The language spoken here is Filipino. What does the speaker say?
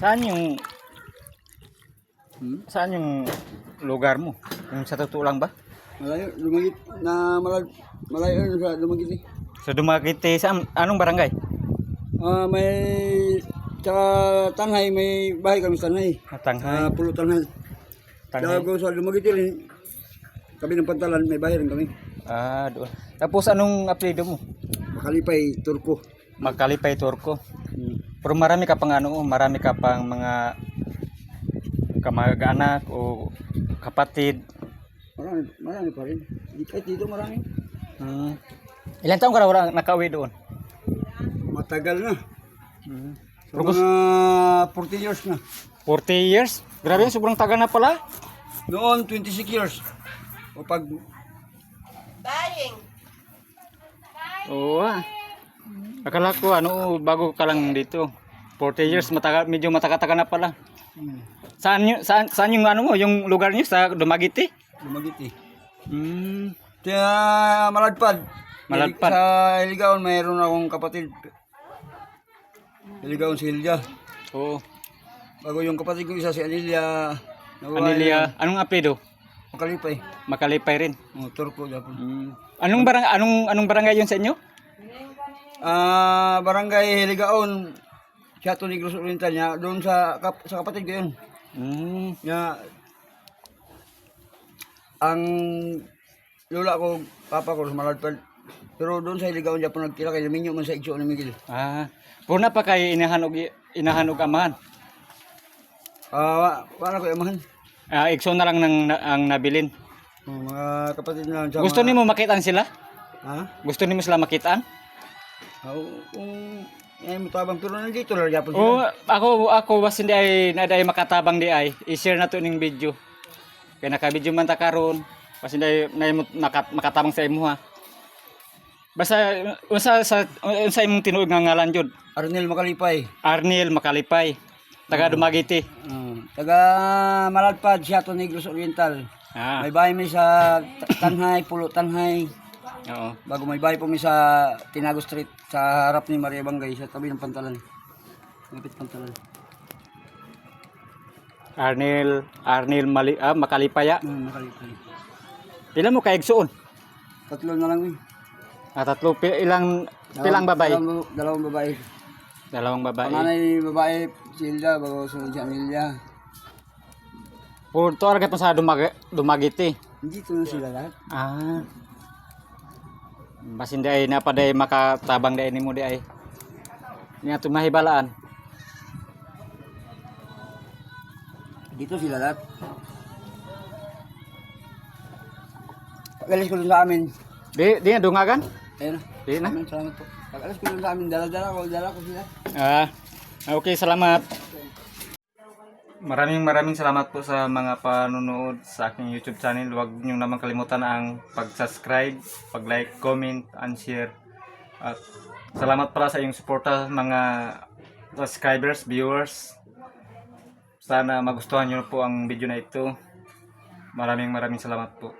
Saan yung saan yung lugar mo? Yung sa totoo lang ba? Malayo, Dumagit na malayo yun sa Dumagit eh. Sa Dumaguete, sa anong barangay? May tsaka Tanhay, may bahay kami sa Tanhay. Tanghay. Pulo Tanhay. Tanghay. Tsaka sa Dumagit rin, tabi ng Pantalan, may bahay rin kami. Doon. Tapos anong apelyido mo? Makalipay, Turko. Magkalipay Turko. Pero marami ka pang marami ka pang mga kamag-anak o kapatid. Marami pa rin. Kahit dito marami. Ilan taong ka na wala nakauwi doon? Matagal na. So, Rugos- mga 40 years na. 40 years? Grabe, sobrang tagal na pala. Noon, 26 years. O pag Oo. Akala ko bago ka lang dito. 40 years matagal, medyo matagal na pala. Saan yung yung lugar niyo sa Dumaguete? Dumagit eh. Kaya Maladpad. Maladpad. Sa Iligaon, mayroon akong kapatid. Iligaon si Hilda. Oo. Bago yung kapatid ko isa si Anilia. Anilia, anong apelyido? Makalipay. Makalipay rin. Turko Japon. Anong barangay yun sa inyo? Barangay Hiligaon. Chato Negros Oriental niya. Doon sa kapatid ko yun. Niya, ang lola ko, papa ko sa Maladpad. Pero doon sa Hiligaon Japon nagkira kay Minyo man sa Igso ni Miguel. Puna pa kay inahanog amahan. Wala ko amahan. Igso na lang ang nabilin. Mga kapatid na sa Gusto nimo makitaan sila? Ha? Gusto nimo sila makitaan? Kung mutabang pero nandito lang Japon Oo, sila. ako was hindi ay naday makatabang di ay i-share na to ning video. Kaya naka-video man ta karon, was hindi ay makatabang sa imo ha. Basta unsa imong tinuod nga ngalan jud? Arnel Makalipay. Arnel Makalipay. Taga Dumaguete. Taga Maladpad, Chato Negros Oriental. May bahay may sa Tanhay, Pulo Tanhay. Oo. Bago may bahay po may sa Tinago Street sa harap ni Maria Bangay sa tabi ng Pantalan. Malapit Pantalan. Arnel Makalipaya. Makalipay. Pila mo kay igsuon? Tatlo na lang eh. Tatlo pilang babae? Dalawang babae. Dalawang babae. Panganay babae, si Hilda, bago sunod si Amelia. Puro aragat mo sa Dumaguete. Hindi ito na sila lahat. Bas hindi ay napaday makatabang day nimo di ay. Niya to mahibalaan. Dito sila lahat. Pag-alis ko dun sa amin. Di na dungagan? Ayun. Di na. Salamat po. Pag-alis ko dun sa amin, dala ko sila. Okay, salamat. Maraming salamat po sa mga panunood sa aking YouTube channel. Huwag niyo naman kalimutan ang pag-subscribe, pag-like, comment, and share. At salamat pala sa iyong suporta mga subscribers, viewers. Sana magustuhan niyo po ang video na ito. Maraming salamat po.